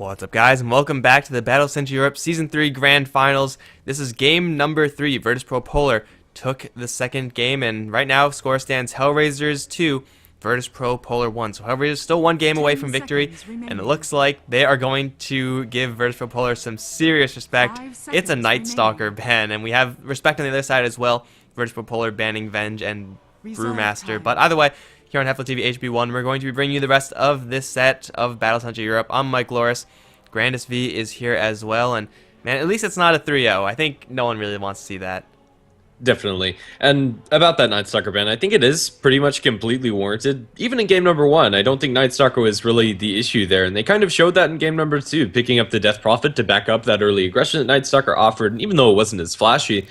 What's up, guys, and welcome back to the Battle Center Europe Season 3 Grand Finals. This is game number 3. Virtus.Pro Polar took the second game, and right now score stands Hellraisers 2, Virtus.Pro Polar 1. So Hellraisers still one game away from victory, and it looks like they are going to give Virtus.Pro Polar some serious respect. It's a Night Stalker ban, and we have respect on the other side as well. Virtus.Pro Polar banning Venge and Brewmaster, but either way, here on HeflaTV HB1, we're going to be bringing you the rest of this set of Battle Center Europe. I'm Mike Loris. Grandis V is here as well, and man, at least it's not a 3-0. I think no one really wants to see that. Definitely. And about that Night Stalker ban, I think it is pretty much completely warranted. Even in game number 1, I don't think Night Stalker was really the issue there, and they kind of showed that in game number 2, picking up the Death Prophet to back up that early aggression that Night Stalker offered, and even though it wasn't as flashy,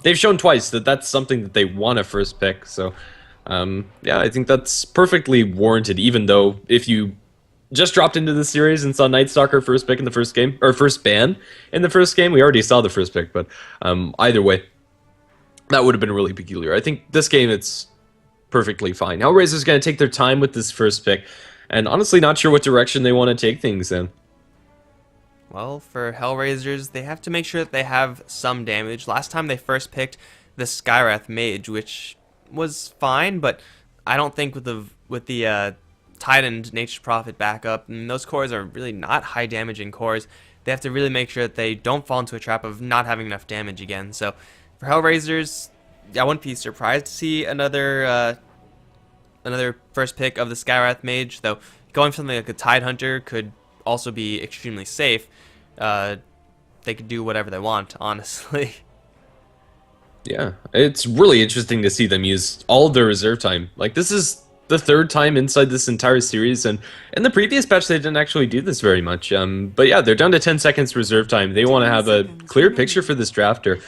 they've shown twice that that's something that they want to first pick, so yeah, I think that's perfectly warranted, even though if you just dropped into the series and saw Night Stalker first pick in the first game, or first ban in the first game, we already saw the first pick, but either way, that would have been really peculiar. I think this game, it's perfectly fine. Hellraiser's going to take their time with this first pick, and honestly not sure what direction they want to take things in. Well, for Hellraisers, they have to make sure that they have some damage. Last time they first picked the Skywrath Mage, which was fine, but I don't think with the Titaned Nature's Prophet backup, and those cores are really not high damaging cores. They have to really make sure that they don't fall into a trap of not having enough damage again. So for Hellraisers, I wouldn't be surprised to see another first pick of the Skywrath Mage, though going for something like a Tide Hunter could also be extremely safe. They could do whatever they want, honestly. Yeah, it's really interesting to see them use all of their reserve time. Like, this is the third time inside this entire series, and in the previous patch they didn't actually do this very much. But yeah, they're down to 10 seconds reserve time. They want to have a clear picture for this drafter.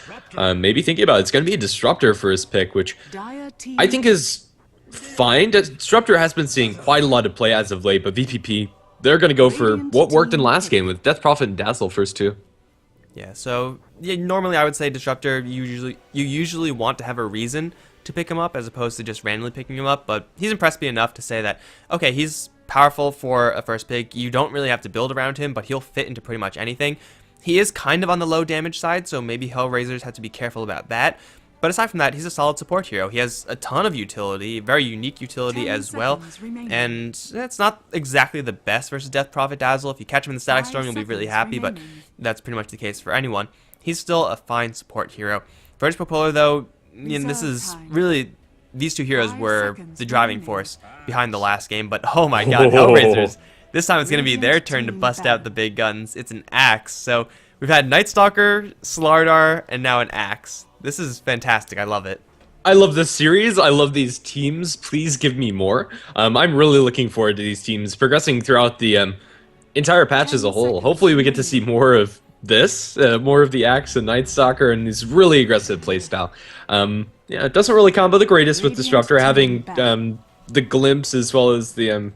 Maybe thinking about it, it's going to be a Disruptor first pick, which I think is fine. Disruptor has been seeing quite a lot of play as of late, but VP.P, they're going to go for what worked in last game with Death Prophet and Dazzle first two. Yeah, so yeah, normally I would say Disruptor, you usually want to have a reason to pick him up as opposed to just randomly picking him up, but he's impressed me enough to say that, okay, he's powerful for a first pick. You don't really have to build around him, but he'll fit into pretty much anything. He is kind of on the low damage side, so maybe Hellraisers have to be careful about that. But aside from that, he's a solid support hero. He has a ton of utility, very unique utility as well. And it's not exactly the best versus Death Prophet Dazzle. If you catch him in the Static Storm, you'll be really happy, but that's pretty much the case for anyone. He's still a fine support hero. Virtus.Pro Polar, though, this is really, these two heroes were the driving force behind the last game. But oh my god, Hellraisers, this time it's going to be their turn to bust out the big guns. It's an axe. So we've had Night Stalker, Slardar, and now an axe. This is fantastic. I love it. I love this series. I love these teams. Please give me more. I'm really looking forward to these teams progressing throughout the entire patch as a whole. Hopefully we get to see more of this, more of the Axe and Night Stalker and this really aggressive playstyle. Yeah, it doesn't really combo the greatest with Disruptor, having the glimpse as well as the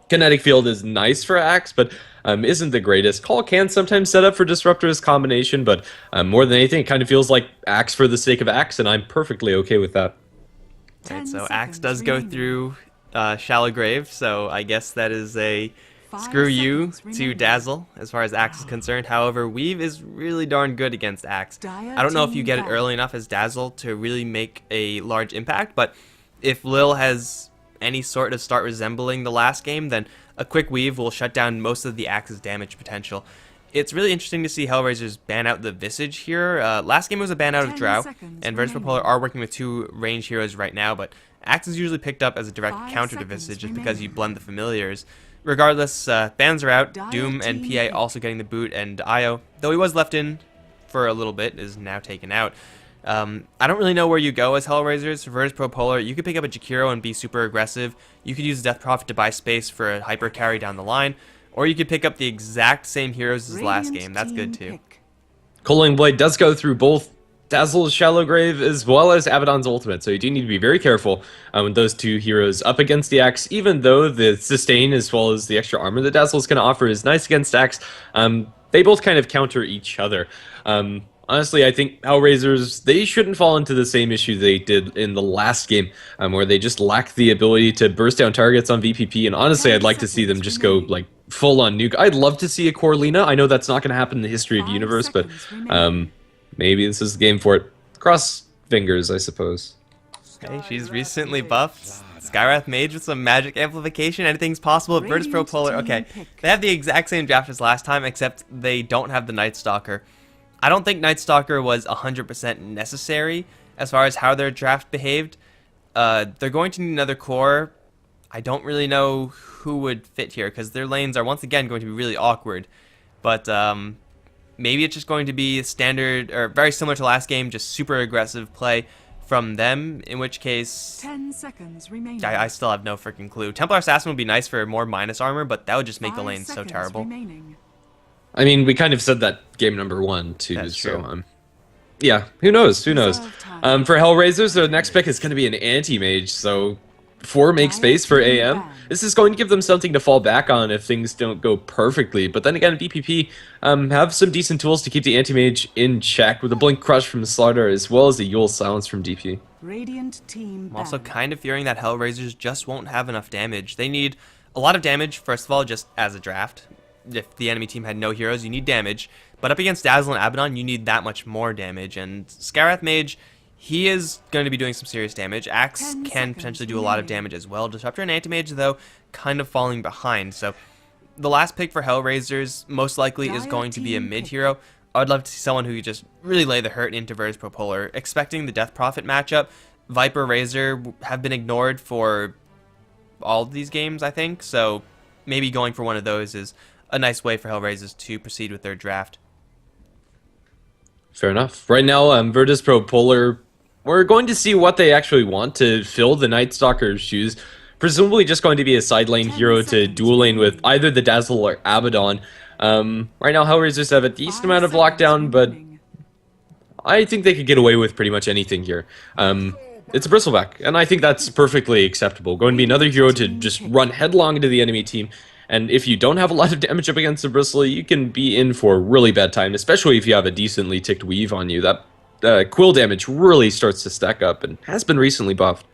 kinetic field is nice for Axe, but isn't the greatest. Call can sometimes set up for Disruptor's combination, but more than anything, it kind of feels like Axe for the sake of Axe, and I'm perfectly okay with that. Right, so Axe does go through Shallow Grave, so I guess that is a screw you to Dazzle as far as Axe is concerned. However, Weave is really darn good against Axe. I don't know if you get it early enough as Dazzle to really make a large impact, but if Lil has any sort of start resembling the last game, then a quick Weave will shut down most of the Axe's damage potential. It's really interesting to see Hellraisers ban out the Visage here. Last game was a ban out of Drow, and Virtus.Pro Polar are working with two range heroes right now, but Axe is usually picked up as a direct counter to Visage just because you blend the familiars. Regardless, bans are out. Doom and PA also getting the boot, and Io, though he was left in for a little bit, is now taken out. I don't really know where you go as Hellraisers. For Virtus.Pro Polar, you could pick up a Jakiro and be super aggressive. You could use Death Prophet to buy space for a hyper carry down the line, or you could pick up the exact same heroes as last game. That's good too. Culling Blade does go through both Dazzle's Shallow Grave as well as Abaddon's ultimate, so you do need to be very careful with those two heroes up against the Axe, even though the sustain as well as the extra armor that Dazzle's going to offer is nice against Axe. They both kind of counter each other. Honestly, I think Hellraisers, they shouldn't fall into the same issue they did in the last game, where they just lack the ability to burst down targets on VP.P, and honestly, I'd like to see them just go, like, full-on nuke. I'd love to see a Corlina. I know that's not going to happen in the history of the universe, but maybe this is the game for it. Cross fingers, I suppose. Hey, she's recently buffed. Skywrath Mage with some magic amplification. Anything's possible. Virtus Pro Polar. Okay, they have the exact same draft as last time, except they don't have the Night Stalker. I don't think Night Stalker was 100% necessary as far as how their draft behaved. They're going to need another core. I don't really know who would fit here because their lanes are once again going to be really awkward. But maybe it's just going to be standard or very similar to last game, just super aggressive play from them, in which case 10 seconds remaining. I still have no freaking clue. Templar Assassin would be nice for more minus armor, but that would just make the lane so terrible. Remaining. I mean, we kind of said that game number 1 too. That's so true. yeah, who knows? Who knows? For Hellraisers, the next pick is going to be an anti-mage, so 4 make space for AM. This is going to give them something to fall back on if things don't go perfectly. But then again, VP.P have some decent tools to keep the anti-mage in check with a Blink Crush from Slaughter as well as the Yule Silence from DP. Radiant team I'm also kind of fearing that Hellraisers just won't have enough damage. They need a lot of damage, first of all, just as a draft. If the enemy team had no heroes, you need damage. But up against Dazzle and Abaddon, you need that much more damage. And Skywrath Mage, he is going to be doing some serious damage. Axe can potentially do a lot of damage as well. Disruptor and Anti-Mage, though, kind of falling behind. So the last pick for Hellraisers most likely is going to be a mid-hero. I would love to see someone who could just really lay the hurt into Virtus Pro Polar. Expecting the Death Prophet matchup, Viper Razor have been ignored for all of these games, I think. So maybe going for one of those is a nice way for Hellraisers to proceed with their draft. Fair enough. Right now, Virtus Pro Polar, we're going to see what they actually want to fill the Night Stalker's shoes. Presumably just going to be a side lane hero to dual lane with either the Dazzle or Abaddon. Right now, Hellraisers have a decent amount of lockdown, but I think they could get away with pretty much anything here. It's a Bristleback, and I think that's perfectly acceptable. Going to be another hero to just run headlong into the enemy team. And if you don't have a lot of damage up against the Bristle, you can be in for a really bad time, especially if you have a decently ticked weave on you. That quill damage really starts to stack up and has been recently buffed.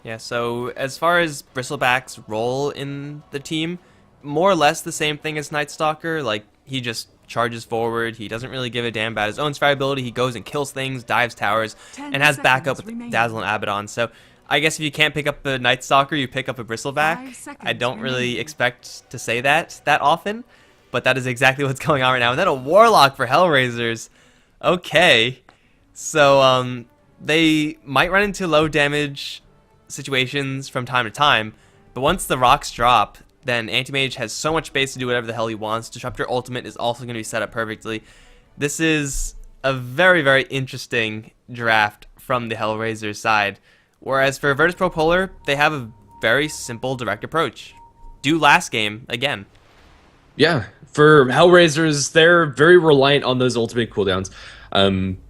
Yeah, so as far as Bristleback's role in the team, more or less the same thing as Night Stalker. Like, he just charges forward, he doesn't really give a damn about his own spare ability, he goes and kills things, dives towers, and has backup with Dazzle and Abaddon. So I guess if you can't pick up the Night Stalker, you pick up a Bristleback. I don't really expect to say that often, but that is exactly what's going on right now. And then a Warlock for Hellraisers. Okay. So they might run into low damage situations from time to time, but once the rocks drop, then Anti-Mage has so much space to do whatever the hell he wants. Disruptor Ultimate is also going to be set up perfectly. This is a very, very interesting draft from the Hellraisers side. Whereas for Virtus Pro Polar, they have a very simple direct approach. Do last game again. Yeah, for Hellraisers, they're very reliant on those ultimate cooldowns.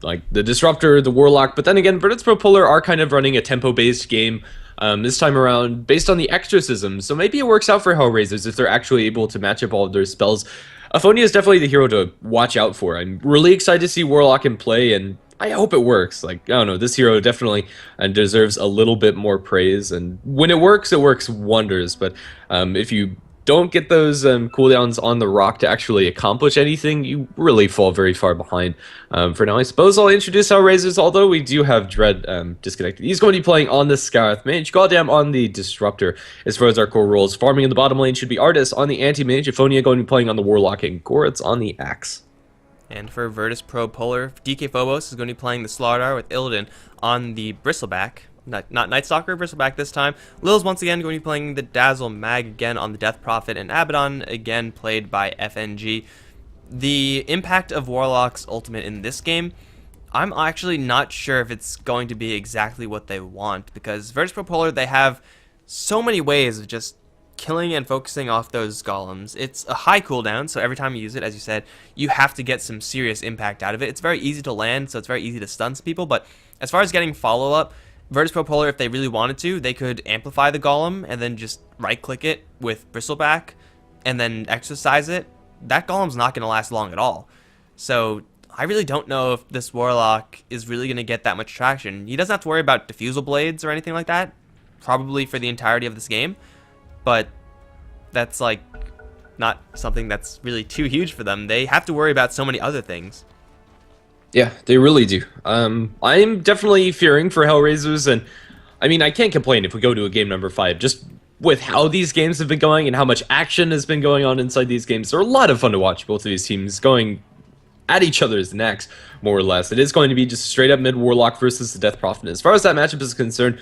Like the Disruptor, the Warlock, but then again, Virtus Pro Polar are kind of running a tempo-based game this time around based on the exorcism, so maybe it works out for Hellraisers if they're actually able to match up all of their spells. Aphonia is definitely the hero to watch out for. I'm really excited to see Warlock in play, and I hope it works. Like, I don't know, this hero definitely deserves a little bit more praise, and when it works wonders, but if you don't get those cooldowns on the rock to actually accomplish anything, you really fall very far behind. For now, I suppose I'll introduce Hellraisers, although we do have Dread disconnected. He's going to be playing on the Skywrath Mage, Goddamn on the Disruptor. As far as our core roles, farming in the bottom lane should be Artis on the Anti-Mage, Aphonia going to be playing on the Warlock, and Goritz on the Axe. And for Virtus Pro Polar, DK Phobos is going to be playing the Slaughter with Illidan on the Bristleback. Not Night Stalker, Bristleback this time. Lil's once again going to be playing the Dazzle Mag again on the Death Prophet, and Abaddon again played by FNG. The impact of Warlock's ultimate in this game, I'm actually not sure if it's going to be exactly what they want, because Virtus Pro Polar, they have so many ways of just killing and focusing off those golems. It's a high cooldown, so every time you use it, as you said, you have to get some serious impact out of it. It's very easy to land, so it's very easy to stun some people, but as far as getting follow-up, Virtus Pro Polar, if they really wanted to, they could amplify the golem and then just right-click it with Bristleback and then exercise it. That golem's not going to last long at all. So I really don't know if this Warlock is really going to get that much traction. He doesn't have to worry about Diffusal Blades or anything like that, probably for the entirety of this game, but that's like not something that's really too huge for them. They have to worry about so many other things. Yeah, they really do. I'm definitely fearing for Hellraisers, and I mean, I can't complain if we go to a game number 5. Just with how these games have been going and how much action has been going on inside these games, they're a lot of fun to watch. Both of these teams going at each other's necks, more or less. It is going to be just straight up mid Warlock versus the Death Prophet. As far as that matchup is concerned,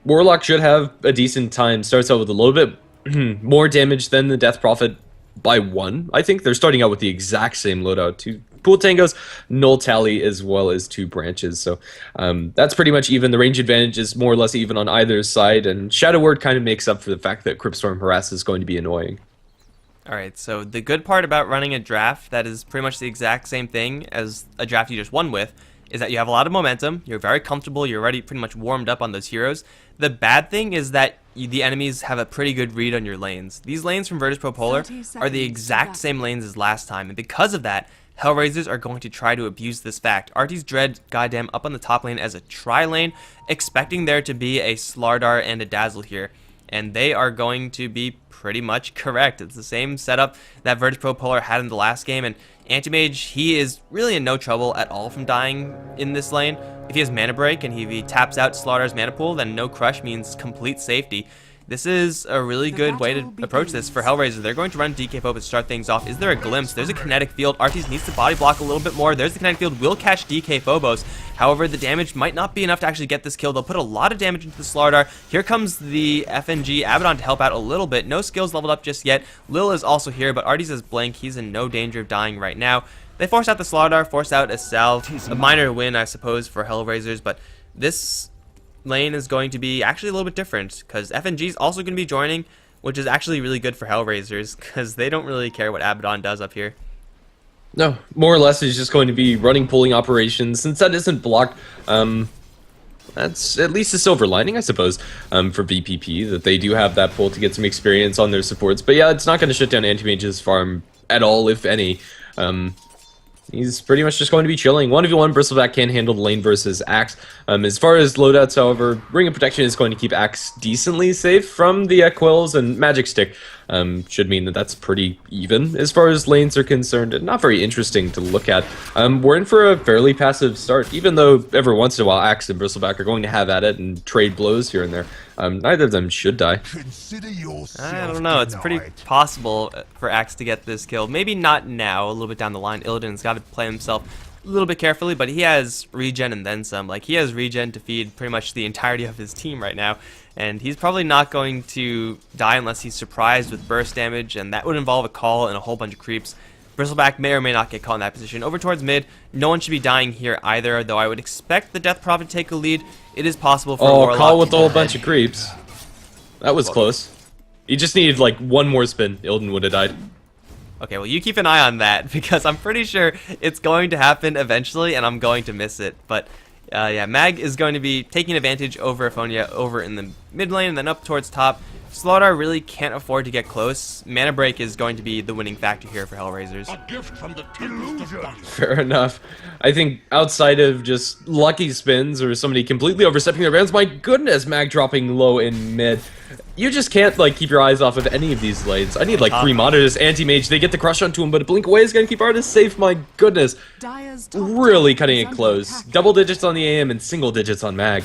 Warlock should have a decent time. Starts out with a little bit more damage than the Death Prophet by 1. I think they're starting out with the exact same loadout. 2 Pool Tangos, Null Tally, as well as 2 branches. So that's pretty much even. The range advantage is more or less even on either side, and Shadow Word kind of makes up for the fact that Cryptstorm Harass is going to be annoying. Alright, so the good part about running a draft that is pretty much the exact same thing as a draft you just won with is that you have a lot of momentum, you're very comfortable, you're already pretty much warmed up on those heroes. The bad thing is that the enemies have a pretty good read on your lanes. These lanes from Virtus.Pro Polar are the exact same lanes as last time, and because of that, Hellraisers are going to try to abuse this fact. Artie's Dread goddamn up on the top lane as a tri-lane, expecting there to be a Slardar and a Dazzle here, and they are going to be pretty much correct. It's the same setup that Virtus.Pro Polar had in the last game, and Anti-Mage, he is really in no trouble at all from dying in this lane. If he has Mana Break and if he taps out Slardar's Mana Pool, then no Crush means complete safety. This is a really good way to approach this for Hellraiser. They're going to run DK Foe to start things off. Is there a glimpse? There's a kinetic field. Artis needs to body block a little bit more. There's the kinetic field. Will catch DK Phobos. However, the damage might not be enough to actually get this kill. They'll put a lot of damage into the Slardar. Here comes the FNG Abaddon to help out a little bit. No skills leveled up just yet. Lil is also here, but Artis is blank. He's in no danger of dying right now. They force out the Slardar, force out a salve. A minor win, I suppose, for Hellraisers, but this lane is going to be actually a little bit different because FNG is also going to be joining, which is actually really good for Hellraisers because they don't really care what Abaddon does up here. No, more or less, he's just going to be running pulling operations. Since that isn't blocked, that's at least a silver lining, I suppose, for VP.P, that they do have that pull to get some experience on their supports. But yeah, it's not going to shut down Anti-Mage's farm at all, if any. He's pretty much just going to be chilling. 1v1, Bristleback can handle the lane versus Axe. As far as loadouts, however, Ring of Protection is going to keep Axe decently safe from the Quills, and Magic Stick should mean that that's pretty even as far as lanes are concerned, and not very interesting to look at. We're in for a fairly passive start, even though every once in a while Axe and Bristleback are going to have at it and trade blows here and there. Neither of them should die. I don't know, it's pretty possible for Axe to get this kill. Maybe not now, a little bit down the line. Illidan's got to play himself a little bit carefully, but he has regen and then some. Like, he has regen to feed pretty much the entirety of his team right now, and he's probably not going to die unless he's surprised with burst damage, and that would involve a call and a whole bunch of creeps. Bristleback may or may not get caught in that position. Over towards mid, no one should be dying here either, though I would expect the Death Prophet to take a lead. It is possible for Warlock call with to a whole bunch of creeps. That was close. He just needed like one more spin. Illidan would have died. Okay, well, you keep an eye on that, because I'm pretty sure it's going to happen eventually, and I'm going to miss it. But, yeah, Mag is going to be taking advantage over Aphonia over in the mid lane, and then up towards top. Slardar really can't afford to get close. Mana Break is going to be the winning factor here for Hellraisers. A gift from the tempest of Dota. Fair enough. I think outside of just lucky spins or somebody completely overstepping their bounds, my goodness, Mag dropping low in mid. You just can't, like, keep your eyes off of any of these lanes. I need, like, 3 monitors. Anti-Mage, they get the crush onto him, but a blink away is going to keep Artist safe. My goodness. Really cutting it close. Double digits on the AM and single digits on Mag.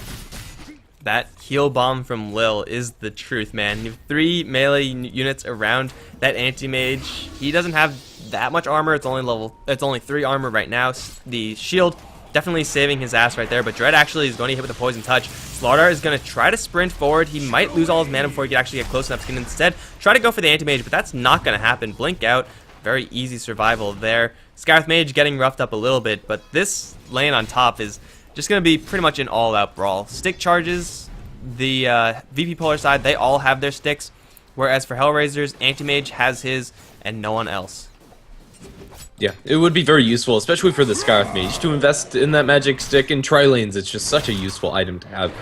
That heal bomb from Lil is the truth, man. You have 3 melee units around that Anti-Mage. He doesn't have that much armor. It's only 3 armor right now. The shield definitely saving his ass right there, but Dread actually is going to hit with a poison touch. Slardar is going to try to sprint forward. He might lose all his mana before he can actually get close enough. He can instead try to go for the Anti-Mage, but that's not going to happen. Blink out. Very easy survival there. Scarth Mage getting roughed up a little bit, but this lane on top is just going to be pretty much an all-out brawl. Stick charges, the VP Polar side, they all have their sticks, whereas for Hellraisers, Anti-Mage has his and no one else. Yeah, it would be very useful, especially for the Scarf Mage, to invest in that magic stick in tri-lanes. It's just such a useful item to have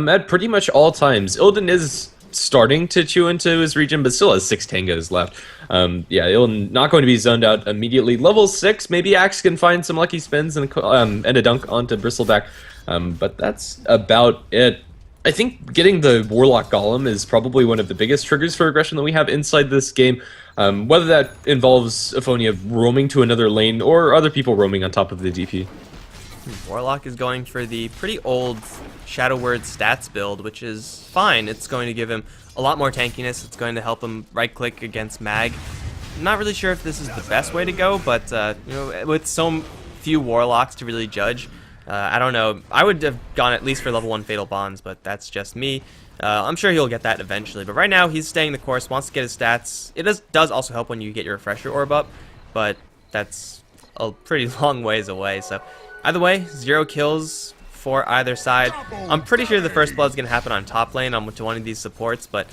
at pretty much all times. Illidan is starting to chew into his region, but still has 6 Tangos left. Yeah, Illidan not going to be zoned out immediately. Level 6, maybe Axe can find some lucky spins and a dunk onto Bristleback, but that's about it. I think getting the Warlock Golem is probably one of the biggest triggers for aggression that we have inside this game. Whether that involves Aphonia roaming to another lane or other people roaming on top of the DP. Warlock is going for the pretty old Shadow Word stats build, which is fine. It's going to give him a lot more tankiness. It's going to help him right-click against Mag. I'm not really sure if this is the best way to go, but you know, with so few Warlocks to really judge, I don't know. I would have gone at least for level 1 Fatal Bonds, but that's just me. I'm sure he'll get that eventually, but right now he's staying the course, wants to get his stats. It does also help when you get your Refresher Orb up, but that's a pretty long ways away, so either way, 0 kills for either side. I'm pretty sure the first blood is going to happen on top lane to one of these supports, but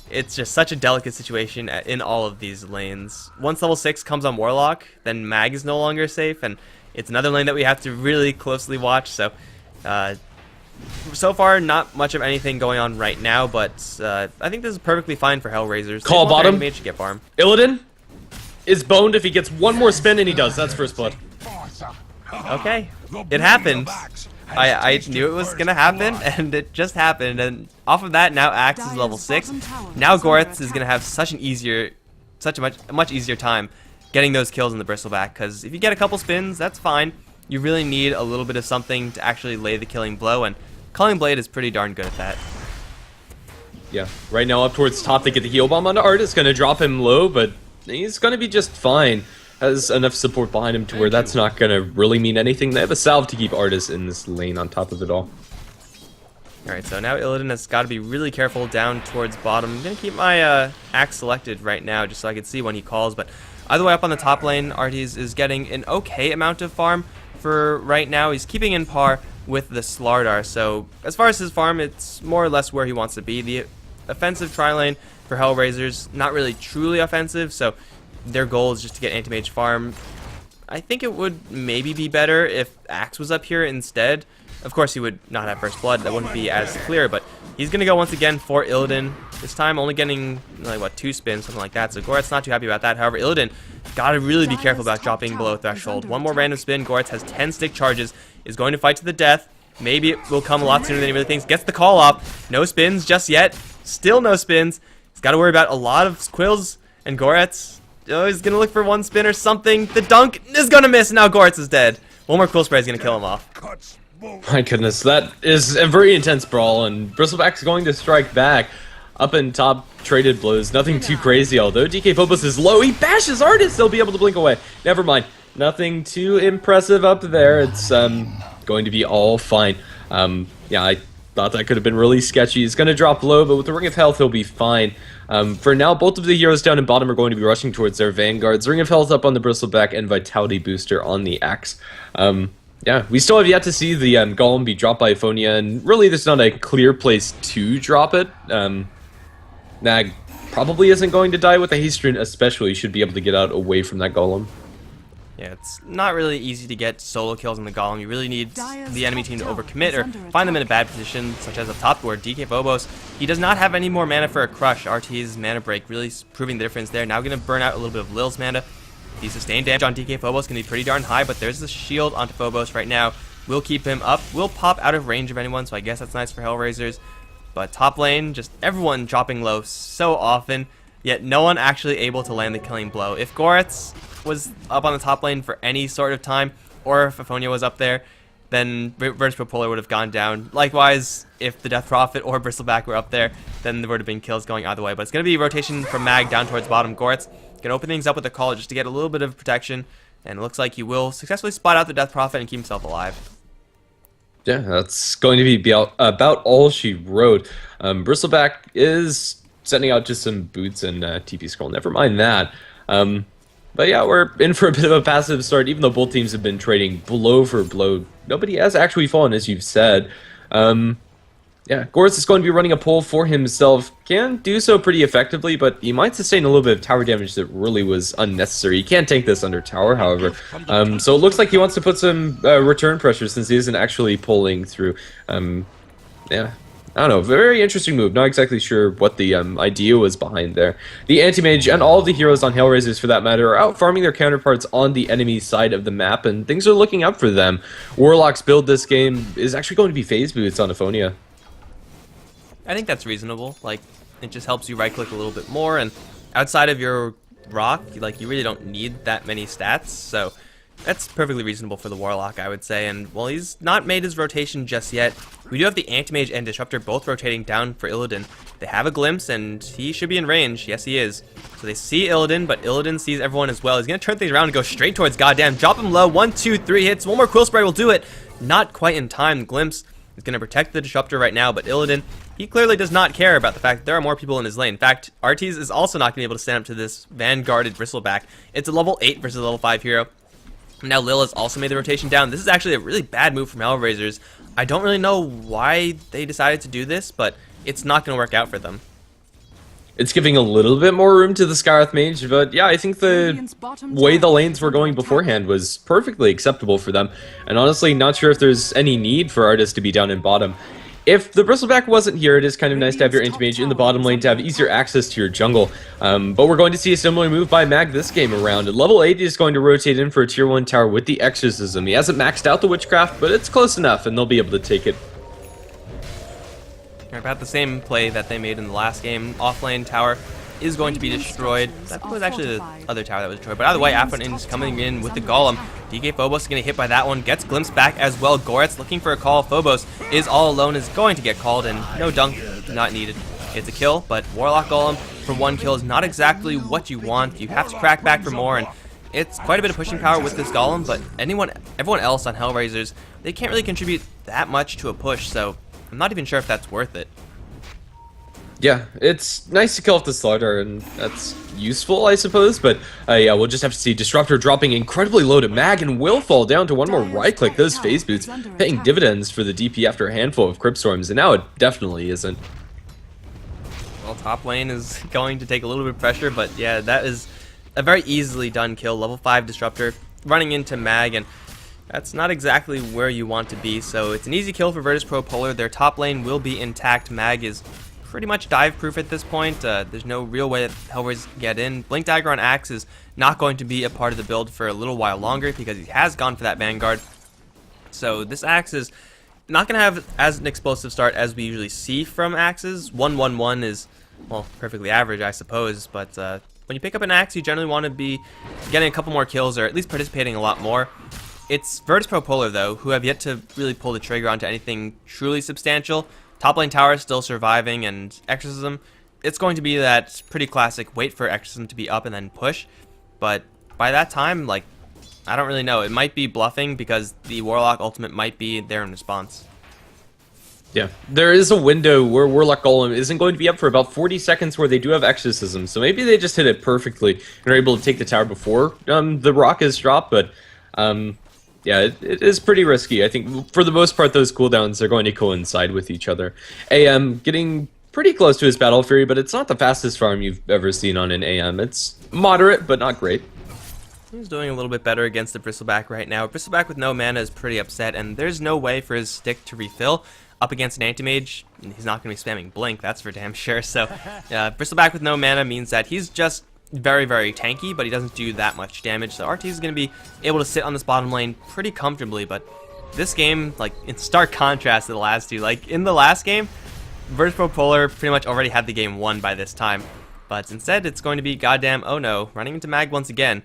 it's just such a delicate situation in all of these lanes. Once level 6 comes on Warlock, then Mag is no longer safe, and it's another lane that we have to really closely watch. So, so far, not much of anything going on right now, but I think this is perfectly fine for Hellraisers. Call bottom. To get farm. Illidan is boned if he gets one more spin, and he does. That's first blood. Okay, it happened. I knew it was gonna happen, and it just happened. And off of that, now Axe is level 6. Now Goretz is gonna have such a much easier time getting those kills in the Bristleback. Because if you get a couple spins, that's fine. You really need a little bit of something to actually lay the killing blow, and Culling Blade is pretty darn good at that. Yeah, right now up towards top, they get the heal bomb onto Art. It's gonna drop him low, but he's gonna be just fine. Has enough support behind him to where that's not going to really mean anything. They have a salve to keep Artis in this lane on top of it all. Alright, so now Illidan has got to be really careful down towards bottom. I'm going to keep my Axe selected right now just so I can see when he calls. But either way, up on the top lane, Artis is getting an okay amount of farm for right now. He's keeping in par with the Slardar. So as far as his farm, it's more or less where he wants to be. The offensive tri-lane for Hellraisers, not really truly offensive, so their goal is just to get anti-mage farm. I think it would maybe be better if Axe was up here instead. Of course, he would not have first blood. That wouldn't be as clear, but he's going to go once again for Illidan. This time only getting, like, what, 2 spins, something like that. So Goretz not too happy about that. However, Illidan got to really be careful about dropping below threshold. One more random spin. Goretz has 10 stick charges, is going to fight to the death. Maybe it will come a lot sooner than he really thinks. Gets the call off. No spins just yet. Still no spins. He's got to worry about a lot of Quills, and Goretz, oh, he's going to look for 1 spin or something. The dunk is going to miss. Now Goretz is dead. One more Quill Spray is going to kill him off. My goodness, that is a very intense brawl, and Bristleback's going to strike back. Up in top, traded blows. Nothing too crazy, although DK Phobos is low. He bashes Artis. They'll be able to blink away. Never mind. Nothing too impressive up there. It's going to be all fine. Yeah, I thought that could have been really sketchy. He's going to drop low, but with the Ring of Health, he'll be fine. For now, both of the heroes down in bottom are going to be rushing towards their vanguards. Ring of Health up on the Bristleback and Vitality Booster on the Axe. Yeah, we still have yet to see the Golem be dropped by Aphonia, and really there's not a clear place to drop it. Nag probably isn't going to die with a haste rune, especially. Should be able to get out away from that Golem. Yeah, it's not really easy to get solo kills on the Golem. You really need the enemy team to overcommit or find them in a bad position, such as up top where DK Phobos, he does not have any more mana for a Crush. RT's mana break really proving the difference there. Now going to burn out a little bit of Lil's mana. The sustained damage on DK Phobos can be pretty darn high, but there's the shield onto Phobos right now. Will keep him up. Will pop out of range of anyone, so I guess that's nice for Hellraisers. But top lane, just everyone dropping low so often, yet no one actually able to land the killing blow. If Goretz was up on the top lane for any sort of time, or if Aphonia was up there, then Reverse Propolar would have gone down. Likewise, if the Death Prophet or Bristleback were up there, then there would have been kills going either way. But it's going to be rotation from Mag down towards bottom. Goretz can open things up with a call just to get a little bit of protection, and it looks like he will successfully spot out the Death Prophet and keep himself alive. Yeah, that's going to be about all she wrote. Bristleback is sending out just some boots and TP scroll. Never mind that. But yeah, we're in for a bit of a passive start, even though both teams have been trading blow for blow. Nobody has actually fallen, as you've said. Yeah, Goretz is going to be running a pull for himself. Can do so pretty effectively, but he might sustain a little bit of tower damage that really was unnecessary. He can't tank this under tower, however. So it looks like he wants to put some return pressure since he isn't actually pulling through. Yeah, I don't know. Very interesting move. Not exactly sure what the idea was behind there. The Anti-Mage and all of the heroes on Hellraisers, for that matter, are out farming their counterparts on the enemy side of the map, and things are looking up for them. Warlock's build this game is actually going to be phase boots on Aphonia. I think that's reasonable. Like, it just helps you right-click a little bit more, and outside of your rock, like, you really don't need that many stats, so that's perfectly reasonable for the Warlock, I would say. And while he's not made his rotation just yet, we do have the Anti-Mage and Disruptor both rotating down for Illidan. They have a glimpse, and he should be in range. Yes, he is. So they see Illidan, but Illidan sees everyone as well. He's going to turn things around and go straight towards Goddamn. Drop him low. 1, 2, 3 hits. One more Quill Spray will do it. Not quite in time. Glimpse is going to protect the Disruptor right now, but Illidan, he clearly does not care about the fact that there are more people in his lane. In fact, Artees is also not going to be able to stand up to this Vanguarded Bristleback. It's a level 8 versus a level 5 hero. Now Lil has also made the rotation down. This is actually a really bad move from Hellraisers. I don't really know why they decided to do this, but it's not going to work out for them. It's giving a little bit more room to the Skywrath Mage, but yeah, I think the way the lanes were going beforehand was perfectly acceptable for them. And honestly, not sure if there's any need for Artis to be down in bottom. If the Bristleback wasn't here, it is kind of nice to have your Anti-Mage in the bottom lane to have easier access to your jungle. But we're going to see a similar move by Mag this game around. At level 8, he's going to rotate in for a tier 1 tower with the Exorcism. He hasn't maxed out the Witchcraft, but it's close enough, and they'll be able to take it. About the same play that they made in the last game. Offlane tower is going to be destroyed. That was actually the other tower that was destroyed. But either way, Afron is coming in with the Golem. DK Phobos is going to get hit by that one. Gets glimpsed back as well. Goretz looking for a call. Phobos is all alone, is going to get called, and no dunk, not needed. It's a kill, but Warlock Golem for 1 kill is not exactly what you want. You have to crack back for more, and it's quite a bit of pushing power with this Golem, but everyone else on Hellraisers, they can't really contribute that much to a push, so I'm not even sure if that's worth it. Yeah, it's nice to kill off the Slardar, and that's useful, I suppose, but yeah, we'll just have to see Disruptor dropping incredibly low to Mag, and will fall down to one more right-click. Those phase boots paying dividends for the DP after a handful of Crypt Storms, and now it definitely isn't. Well, top lane is going to take a little bit of pressure, but yeah, that is a very easily done kill. Level 5 Disruptor running into Mag, and that's not exactly where you want to be, so it's an easy kill for Virtus Pro Polar. Their top lane will be intact. Mag is pretty much dive proof at this point. There's no real way that Hellraisers can get in. Blink Dagger on Axe is not going to be a part of the build for a little while longer because he has gone for that Vanguard. So this Axe is not going to have as an explosive start as we usually see from Axes. 1-1-1 is, well, perfectly average, I suppose, but when you pick up an Axe, you generally want to be getting a couple more kills or at least participating a lot more. It's Virtus Pro Polar, though, who have yet to really pull the trigger onto anything truly substantial. Top lane tower is still surviving, and Exorcism, it's going to be that pretty classic wait for Exorcism to be up and then push. But by that time, like, I don't really know. It might be bluffing because the Warlock ultimate might be there in response. Yeah, there is a window where Warlock Golem isn't going to be up for about 40 seconds where they do have Exorcism, so maybe they just hit it perfectly and are able to take the tower before the rock is dropped, but yeah, it is pretty risky. I think for the most part, those cooldowns are going to coincide with each other. AM getting pretty close to his Battle Fury, but it's not the fastest farm you've ever seen on an AM. It's moderate, but not great. He's doing a little bit better against the Bristleback right now. Bristleback with no mana is pretty upset, and there's no way for his stick to refill. Up against an Anti-Mage, he's not going to be spamming Blink, that's for damn sure. So Bristleback with no mana means that he's just very, very tanky, but he doesn't do that much damage. So RT is going to be able to sit on this bottom lane pretty comfortably, but this game, like, in stark contrast to the last two. Like, in the last game, Virtus Pro Polar pretty much already had the game won by this time. But instead, it's going to be goddamn oh no, running into Mag once again.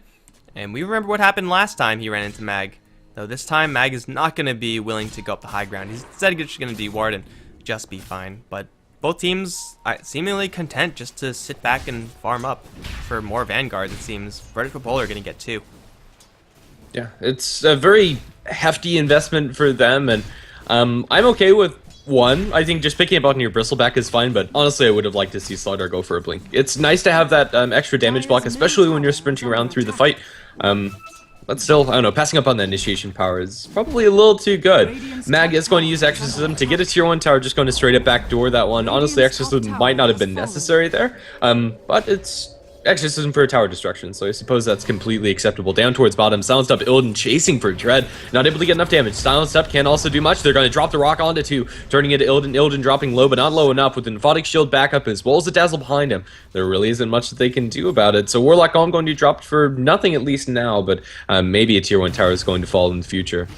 And we remember what happened last time he ran into Mag. Though this time, Mag is not going to be willing to go up the high ground. He's instead just going to de-ward and just be fine. But both teams are seemingly content just to sit back and farm up for more Vanguards, it seems. Virtus Pro Polar are going to get 2. Yeah, it's a very hefty investment for them, and I'm okay with 1. I think just picking up on your Bristleback is fine, but honestly, I would have liked to see Slardar go for a Blink. It's nice to have that extra damage block, especially when you're sprinting around through the fight. But still, I don't know, passing up on the initiation power is probably a little too good. Mag is going to use Exorcism to get a tier 1 tower, just going to straight up backdoor that one. Honestly, Exorcism might not have been necessary there, but it's Exorcism for tower destruction, so I suppose that's completely acceptable. Down towards bottom, Silenced Up, Illidan chasing for Dread, not able to get enough damage. Silenced Up can't also do much. They're going to drop the rock onto 2, turning into Illidan. Illidan dropping low, but not low enough, with Nymphotic Shield backup as well as the Dazzle behind him. There really isn't much that they can do about it, so Warlock Golem going to be dropped for nothing at least now, but maybe a tier 1 tower is going to fall in the future.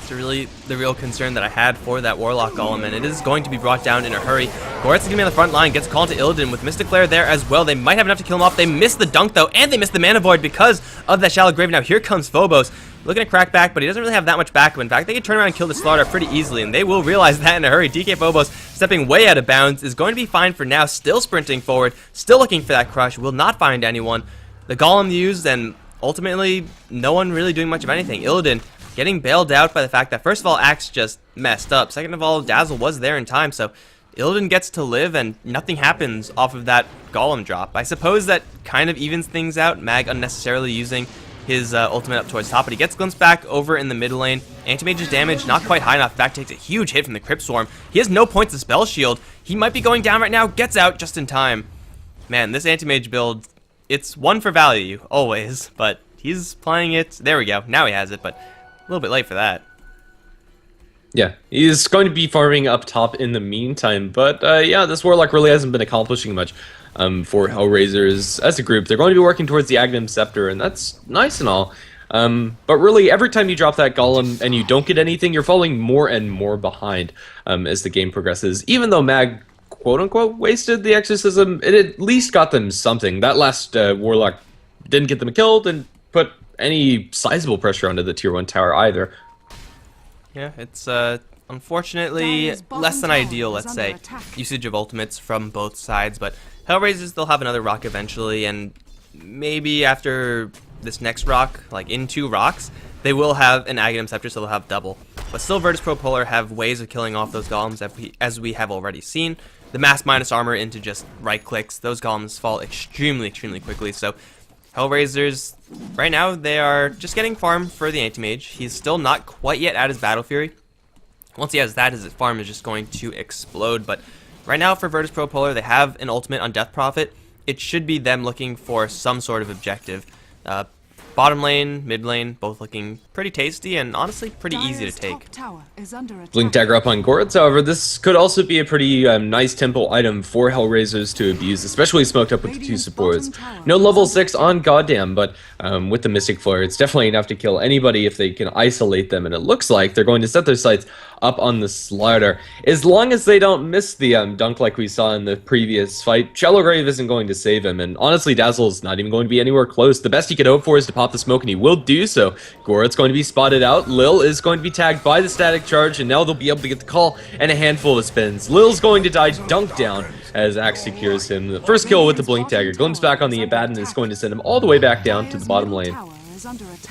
It's really the real concern that I had for that Warlock Golem, and it is going to be brought down in a hurry. Goretz is going to be on the front line, gets called to Illidan with Mystic Flare there as well. They might have enough to kill him off. They missed the dunk, though, and they missed the Mana Void because of that Shallow Grave. Now here comes Phobos, looking to crack back, but he doesn't really have that much backup. In fact, they can turn around and kill the Slaughter pretty easily, and they will realize that in a hurry. DK Phobos, stepping way out of bounds, is going to be fine for now, still sprinting forward, still looking for that crush, will not find anyone. The Golem used, and ultimately, no one really doing much of anything. Illidan getting bailed out by the fact that, first of all, Axe just messed up. Second of all, Dazzle was there in time, so Illidan gets to live, and nothing happens off of that Golem drop. I suppose that kind of evens things out, Mag unnecessarily using his ultimate up towards top, but he gets glimpsed back over in the mid lane. Anti-Mage's damage not quite high enough. In fact, takes a huge hit from the Crypt Swarm. He has no points to Spell Shield. He might be going down right now, gets out just in time. Man, this Anti-Mage build, it's one for value, always, but he's playing it. There we go. Now he has it, but a little bit late for that. Yeah, he's going to be farming up top in the meantime, but yeah, this Warlock really hasn't been accomplishing much for Hellraisers as a group. They're going to be working towards the Aghanim Scepter, and that's nice and all. But really, every time you drop that Golem and you don't get anything, you're falling more and more behind as the game progresses. Even though Mag, quote-unquote, wasted the Exorcism, it at least got them something. That last Warlock didn't get them killed and put any sizable pressure onto the Tier 1 tower either. Yeah, it's unfortunately less than ideal, let's say, usage of ultimates from both sides, but Hellraisers, they'll have another rock eventually, and maybe after this next rock, like in 2 rocks, they will have an Aghanim Scepter, so they'll have double. But still, Virtus.Pro Polar have ways of killing off those golems, as we have already seen. The mass minus armor into just right clicks, those golems fall extremely quickly, so Hellraisers, right now, they are just getting farm for the Anti-Mage. He's still not quite yet at his Battle Fury. Once he has that, his farm is just going to explode. But right now, for Virtus.Pro Polar, they have an ultimate on Death Prophet. It should be them looking for some sort of objective. Bottom lane, mid lane, both looking pretty tasty and honestly pretty easy to take. Blink Dagger up on Goretz, however, this could also be a pretty nice tempo item for Hellraisers to abuse, especially smoked up with the 2 supports. No level 6 on Goddamn, but with the Mystic Flare, it's definitely enough to kill anybody if they can isolate them, and it looks like they're going to set their sights up on the Slaughter. As long as they don't miss the dunk like we saw in the previous fight, Shallow Grave isn't going to save him, and honestly, Dazzle's not even going to be anywhere close. The best he could hope for is to pop the smoke, and he will do so. Goretz going to be spotted out. Lil is going to be tagged by the static charge, and now they'll be able to get the call and a handful of spins. Lil's going to die dunk down as Axe secures him. The first kill with the Blink Dagger. Glimpse back on the Abaddon is going to send him all the way back down to the bottom lane.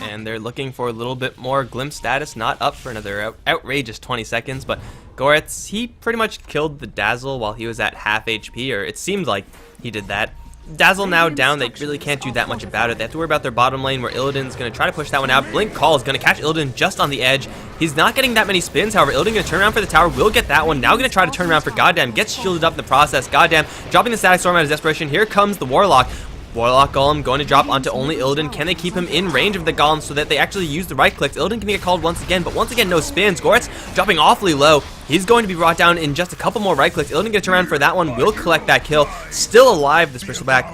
And they're looking for a little bit more glimpse status, not up for another outrageous 20 seconds, but Goretz, he pretty much killed the Dazzle while he was at half HP, or it seemed like he did that. Dazzle now down, they really can't do that much about it. They have to worry about their bottom lane, where Illidan's going to try to push that one out. Blink Call is going to catch Illidan just on the edge. He's not getting that many spins, however, Illidan going to turn around for the tower, will get that one. Now going to try to turn around for Goddamn, gets shielded up in the process. Goddamn, dropping the Static Storm out of desperation. Here comes the Warlock. Warlock Golem going to drop onto only Illidan. Can they keep him in range of the Golem so that they actually use the right clicks? Illidan can get called once again, but once again, no spins. Goretz dropping awfully low. He's going to be brought down in just a couple more right clicks. Illidan going to turn around for that one, will collect that kill. Still alive, this Bristleback,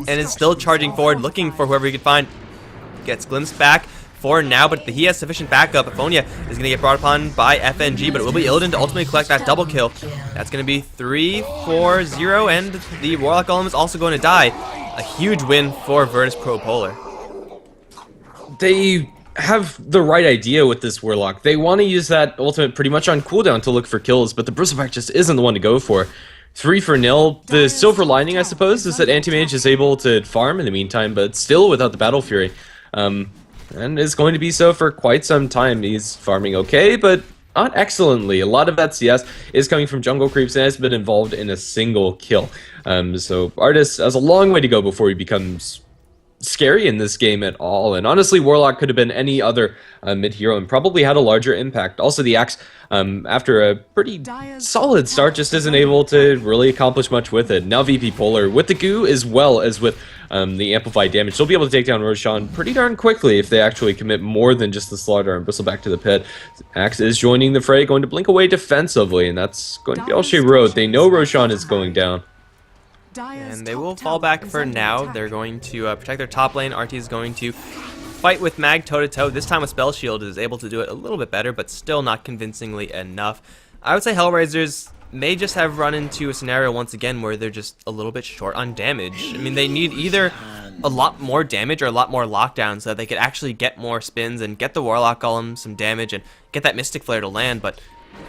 and is still charging forward, looking for whoever he could find. Gets glimpsed back for now, but he has sufficient backup. Aphonia is going to get brought upon by FNG, but it will be Illidan to ultimately collect that double kill. That's going to be 3-4-0, and the Warlock Golem is also going to die. A huge win for Virtus.Pro Polar. They have the right idea with this Warlock. They want to use that ultimate pretty much on cooldown to look for kills, but the Bristleback just isn't the one to go for. 3-0. The silver lining, I suppose, is that Anti-Mage is able to farm in the meantime, but still without the Battle Fury. And is going to be so for quite some time. He's farming okay, but not excellently. A lot of that CS is coming from jungle creeps and has been involved in a single kill. So Artis has a long way to go before he becomes scary in this game at all. And honestly, Warlock could have been any other mid-hero and probably had a larger impact. Also, the Axe, after a pretty solid start, just isn't able to really accomplish much with it. Now VP Polar, with the goo as well as with the amplified damage, they'll be able to take down Roshan pretty darn quickly if they actually commit more than just the Slaughter and bristle back to the pit. Axe is joining the fray, going to blink away defensively, and that's going to be all she wrote. They know Roshan is going down. And they will fall back for now. They're going to protect their top lane. RT is going to fight with Mag toe-to-toe. This time with Spell Shield is able to do it a little bit better, but still not convincingly enough. I would say Hellraisers may just have run into a scenario once again where they're just a little bit short on damage. I mean, they need either a lot more damage or a lot more lockdown so that they could actually get more spins and get the Warlock Golem some damage and get that Mystic Flare to land, but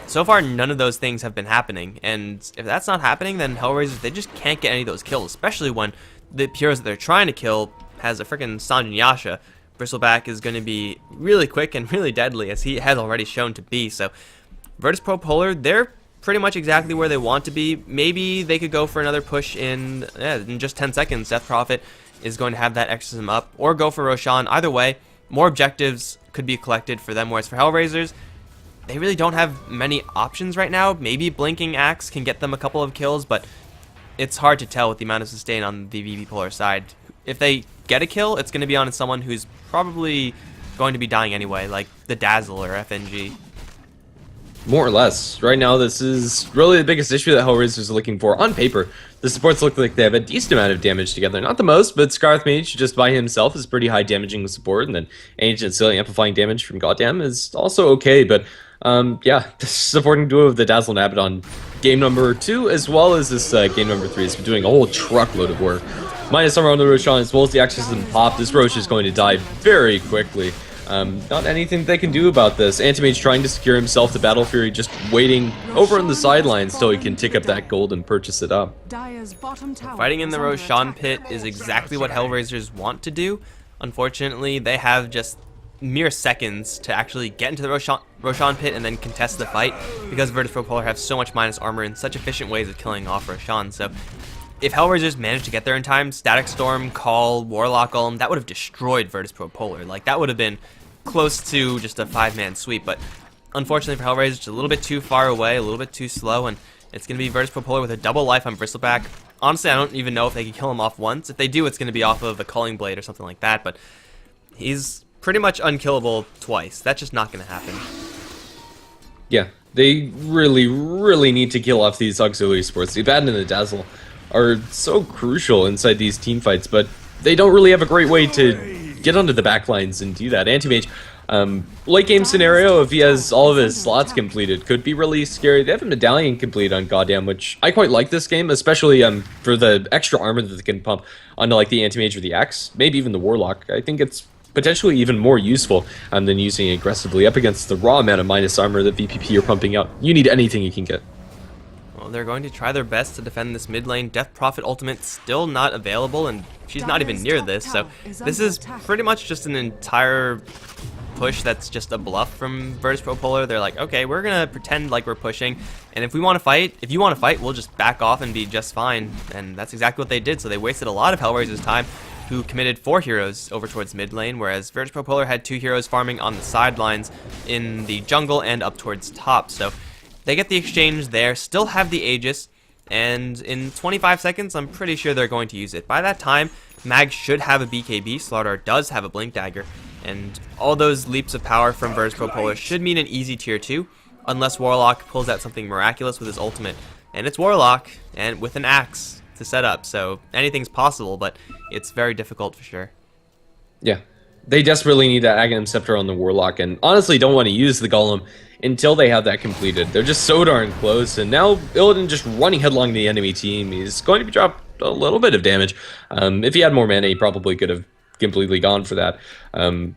so far none of those things have been happening, and if that's not happening, then Hellraisers, they just can't get any of those kills, especially when the heroes that they're trying to kill has a freaking Sanjin Yasha. Bristleback is going to be really quick and really deadly, as he has already shown to be, so Virtus.Pro Polar, they're pretty much exactly where they want to be. Maybe they could go for another push in just 10 seconds. Death Prophet is going to have that exorcism up, or go for Roshan. Either way, more objectives could be collected for them, whereas for Hellraisers, they really don't have many options right now. Maybe Blinking Axe can get them a couple of kills, but it's hard to tell with the amount of sustain on the VP Polar side. If they get a kill, it's going to be on someone who's probably going to be dying anyway, like the Dazzle or FNG. More or less. Right now, this is really the biggest issue that Hellraisers are looking for. On paper, the supports look like they have a decent amount of damage together. Not the most, but Scarth Mage just by himself is pretty high damaging support, and then Ancient Seal amplifying damage from Goddamn is also okay, but yeah, the supporting duo of the Dazzle and Abaddon game number 2 as well as this game number 3 has been doing a whole truckload of work. Minus Summer on the Roshan as well as the Exorcism pop, this Roche is going to die very quickly. Not anything they can do about this. Antimage trying to secure himself to Battle Fury, just waiting over on the sidelines till he can tick up that gold and purchase it up. Fighting in the Roshan pit is exactly what Hellraisers want to do. Unfortunately, they have just mere seconds to actually get into the Roshan pit and then contest the fight, because Virtus.Pro Polar have so much minus armor and such efficient ways of killing off Roshan. So if Hellraisers managed to get there in time, Static Storm, Call, Warlock Golem, that would have destroyed Virtus.Pro Polar. Like, that would have been close to just a 5-man sweep, but unfortunately for Hellraisers, it's a little bit too far away, a little bit too slow, and it's going to be Virtus.Pro Polar with a double life on Bristleback. Honestly, I don't even know if they can kill him off once. If they do, it's going to be off of a Culling Blade or something like that, but he's pretty much unkillable twice. That's just not going to happen. Yeah, they really need to kill off these auxiliary supports. The Abaddon and the Dazzle are so crucial inside these team fights, but they don't really have a great way to get onto the backlines and do that. Antimage, late game scenario, if he has all of his slots completed, could be really scary. They have a medallion complete on Goddamn, which I quite like this game, especially for the extra armor that they can pump onto like the Antimage or the Axe, maybe even the Warlock. I think it's potentially even more useful than using it aggressively up against the raw amount of minus armor that VP.P are pumping out. You need anything you can get. Well, they're going to try their best to defend this mid lane. Death Prophet ultimate still not available, and she's not even near this, so this is pretty much just an entire push that's just a bluff from Virtus.Pro Polar. They're like, okay, we're gonna pretend like we're pushing, and if you want to fight, we'll just back off and be just fine, and that's exactly what they did. So they wasted a lot of Hellraisers' time, who committed 4 heroes over towards mid lane, whereas Virtus.Pro Polar had 2 heroes farming on the sidelines in the jungle and up towards top. So they get the exchange there, still have the Aegis, and in 25 seconds, I'm pretty sure they're going to use it. By that time, Mag should have a BKB, Slardar does have a Blink Dagger, and all those leaps of power from Virtus.Pro Polar should mean an easy tier 2, unless Warlock pulls out something miraculous with his ultimate. And it's Warlock, and with an Axe to set up, so anything's possible, but it's very difficult for sure. Yeah, they desperately need that Aghanim Scepter on the Warlock, and honestly don't want to use the Golem until they have that completed. They're just so darn close, and now Illidan just running headlong to the enemy team. He's going to be dropped a little bit of damage. If he had more mana, he probably could have completely gone for that,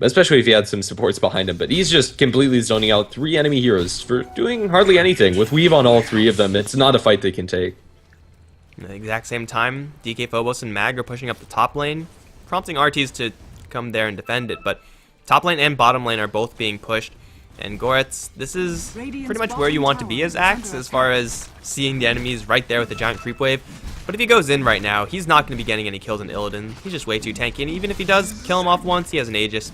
especially if he had some supports behind him, but he's just completely zoning out 3 enemy heroes for doing hardly anything. With Weave on all 3 of them, it's not a fight they can take. At the exact same time, DK Phobos and Mag are pushing up the top lane, prompting RTs to come there and defend it, but top lane and bottom lane are both being pushed, and Goretz, this is pretty much where you want to be as Axe, as far as seeing the enemies right there with the giant creep wave. But if he goes in right now, he's not going to be getting any kills in Illidan. He's just way too tanky, and even if he does kill him off once, he has an Aegis.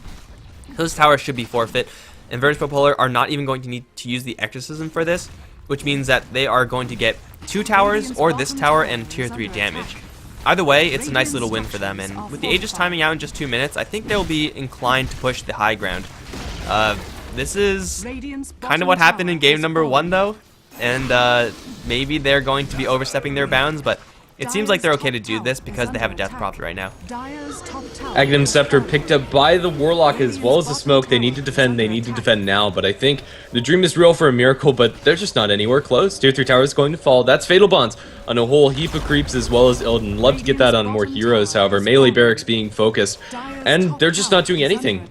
His tower should be forfeit, and Virtus.Pro Polar are not even going to need to use the Exorcism for this, which means that they are going to get 2 towers, or this tower, and tier 3 damage. Either way, it's a nice little win for them, and with the Aegis timing out in just 2 minutes, I think they'll be inclined to push the high ground. This is kind of what happened in game number 1, though, and maybe they're going to be overstepping their bounds, but It seems like they're okay to do this because they have a death prophet right now. Dire's top tower Aghanim Scepter picked up by the Warlock as well as the Smoke. They need to defend now, but I think the dream is real for a miracle, but they're just not anywhere close. Tier 3 tower is going to fall. That's Fatal Bonds on a whole heap of creeps as well as Illidan. Love to get that on more heroes, however. Melee barracks being focused, and they're just not doing anything.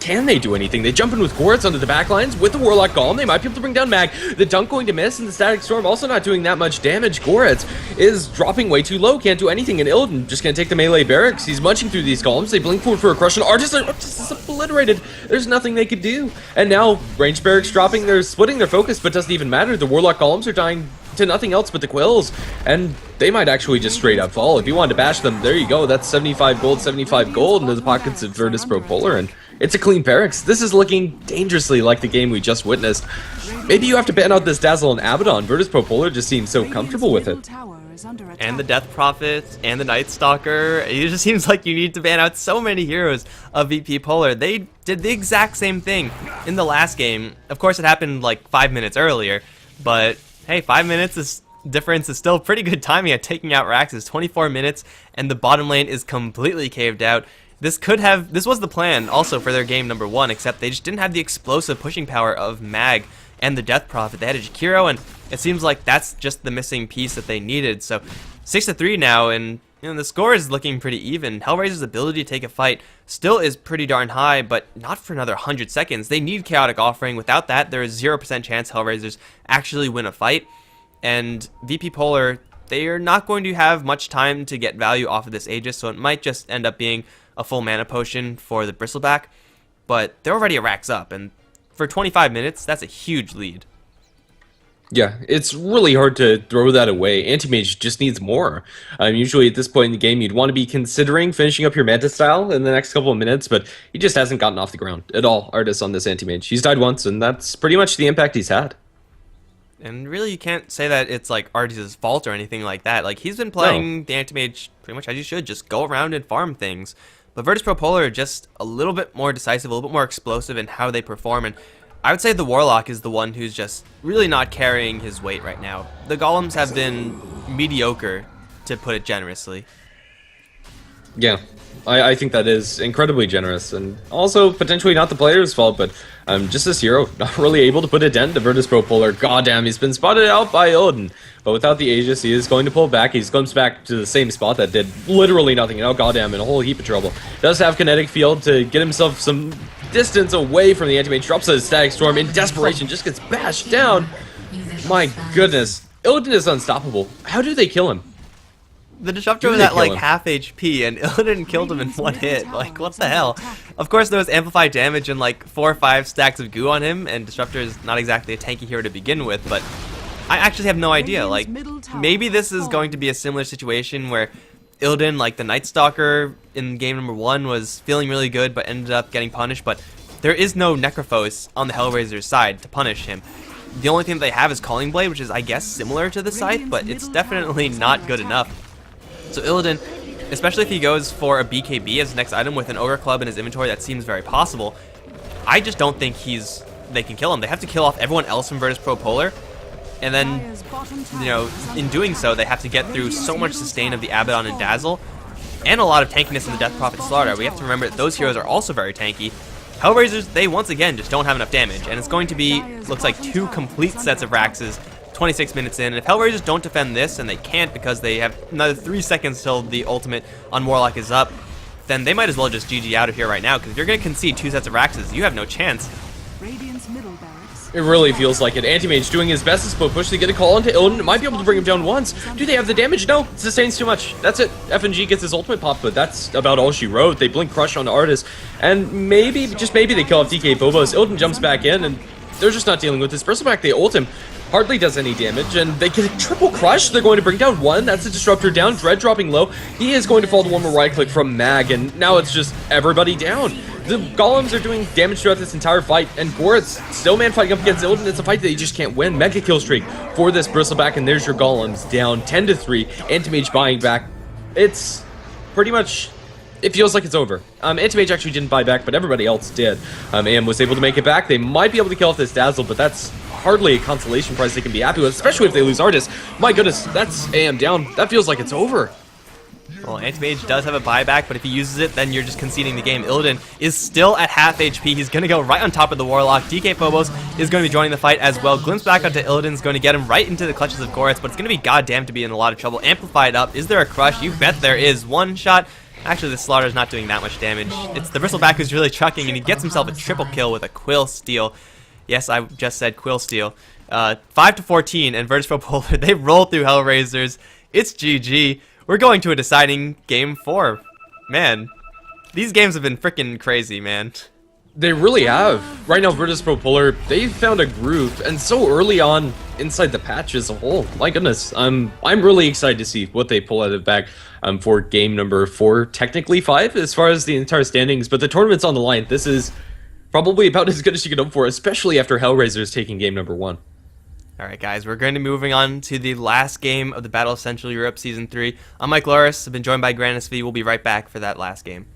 Can they do anything? They jump in with Goretz onto the back lines with the Warlock Golem. They might be able to bring down Mag. The Dunk going to miss, and the Static Storm also not doing that much damage. Goretz is dropping way too low, can't do anything, and Illidan just gonna take the melee barracks. He's munching through these golems. They blink forward for a crush, and Artis is obliterated. There's nothing they could do. And now, range barracks dropping, they're splitting their focus, but doesn't even matter. The Warlock Golems are dying to nothing else but the Quills, and they might actually just straight up fall. If you wanted to bash them, there you go. That's 75 gold into the pockets of Virtus Pro Polar, and it's a clean barracks. This is looking dangerously like the game we just witnessed. Maybe you have to ban out this Dazzle and Abaddon. Virtus Pro Polar just seems so comfortable with it. And the Death Prophet and the Night Stalker. It just seems like you need to ban out so many heroes of VP Polar. They did the exact same thing in the last game. Of course, it happened like 5 minutes earlier, but hey, 5 minutes difference is still pretty good timing at taking out Raxus. 24 minutes, and the bottom lane is completely caved out. This was the plan also for their game number 1, except they just didn't have the explosive pushing power of Mag and the Death Prophet. They had a Jakiro, and it seems like that's just the missing piece that they needed. So 6-3 now, and the score is looking pretty even. Hellraiser's ability to take a fight still is pretty darn high, but not for another 100 seconds. They need Chaotic Offering. Without that, there is 0% chance Hellraisers actually win a fight. And VP Polar, they are not going to have much time to get value off of this Aegis, so it might just end up being a full mana potion for the Bristleback, but they're already a racks up, and for 25 minutes, that's a huge lead. Yeah, it's really hard to throw that away. Anti-Mage just needs more. Usually at this point in the game, you'd want to be considering finishing up your Manta style in the next couple of minutes, but he just hasn't gotten off the ground at all, Artis, on this Anti-Mage. He's died once, and that's pretty much the impact he's had. And really, you can't say that it's like Artis' fault or anything like that. Like, he's been playing the Anti-Mage pretty much as you should, just go around and farm things. But Virtus Pro Polar are just a little bit more decisive, a little bit more explosive in how they perform, and I would say the Warlock is the one who's just really not carrying his weight right now. The Golems have been mediocre, to put it generously. Yeah, I think that is incredibly generous, and also potentially not the player's fault, but just this hero not really able to put a dent to Virtus Pro Polar. Goddamn, he's been spotted out by Illidan, but without the Aegis, he is going to pull back. He comes back to the same spot that did literally nothing, and oh goddamn, in a whole heap of trouble. Does have Kinetic Field to get himself some distance away from the Anti-Mage, drops a Static Storm in desperation, just gets bashed down. My goodness, Illidan is unstoppable. How do they kill him? The Disruptor was at like half HP, and Illidan killed him in one hit. Like, what the hell? Of course, there was amplified damage and like 4 or 5 stacks of goo on him, and Disruptor is not exactly a tanky hero to begin with, but I actually have no idea. Like, maybe this is going to be a similar situation where Illidan, like the Night Stalker in game number 1, was feeling really good but ended up getting punished, but there is no Necrophos on the Hellraiser's side to punish him. The only thing that they have is Calling Blade, which is, I guess, similar to the Scythe, but it's definitely not good enough. So Illidan, especially if he goes for a BKB as his next item with an Ogre Club in his inventory, that seems very possible. I just don't think they can kill him. They have to kill off everyone else from Virtus Pro Polar, and then, in doing so, they have to get through so much sustain of the Abaddon and Dazzle, and a lot of tankiness in the Death Prophet Slaughter. We have to remember that those heroes are also very tanky. Hellraisers, they once again just don't have enough damage, and it's going to be, looks like, 2 complete sets of Raxes 26 minutes in, and if Hellraisers don't defend this, and they can't because they have another 3 seconds till the ultimate on Warlock is up, then they might as well just GG out of here right now, because if you're going to concede 2 sets of Raxes, you have no chance. It really feels like it. Anti-Mage doing his best to split push to get a call into Illidan. Might be able to bring him down once. Do they have the damage? No, it sustains too much. That's it. FNG gets his ultimate pop, but that's about all she wrote. They blink Crush on the Artis, and maybe, just maybe, they kill off DK Bobos. Illidan jumps back in, and they're just not dealing with this. Bristleback, they ult him. Hardly does any damage, and they get a triple crush. They're going to bring down 1. That's a Disruptor down. Dread dropping low. He is going to fall to one more right click from Mag, and now it's just everybody down. The Golems are doing damage throughout this entire fight, and Goretz still man fighting up against Illidan. It's a fight that he just can't win. Mega kill streak for this Bristleback, and there's your Golems down 10-3. Anti-Mage buying back. It's pretty much, it feels like it's over. Anti-Mage actually didn't buy back, but everybody else did. AM was able to make it back. They might be able to kill off this Dazzle, but that's hardly a consolation prize they can be happy with, especially if they lose Artist. My goodness, that's AM down. That feels like it's over. Well, Anti-Mage does have a buyback, but if he uses it, then you're just conceding the game. Illidan is still at half HP. He's going to go right on top of the Warlock. DK Phobos is going to be joining the fight as well. Glimpse back onto Illidan is going to get him right into the clutches of Goretz, but it's going to be goddamn to be in a lot of trouble. Amplified up. Is there a crush? You bet there is. One shot. Actually, the Slaughter is not doing that much damage. It's the Bristleback who's really trucking, and he gets himself a triple kill with a Quill Steal. Yes, I just said Quill Steal. 5-14, and Virtus.Pro Polar, they roll through Hellraisers. It's GG. We're going to a deciding game 4. Man, these games have been freaking crazy, man. They really have. Right now, Virtus.Pro Polar, they've found a groove, and so early on inside the patch as a whole. My goodness, I'm really excited to see what they pull out of the bag for game number 4, technically 5 as far as the entire standings, but the tournament's on the line. This is probably about as good as you can hope for, especially after Hellraisers taking game number 1. Alright guys, we're going to be moving on to the last game of the Battle of Central Europe Season 3. I'm Mike Loris, I've been joined by Granis V. We'll be right back for that last game.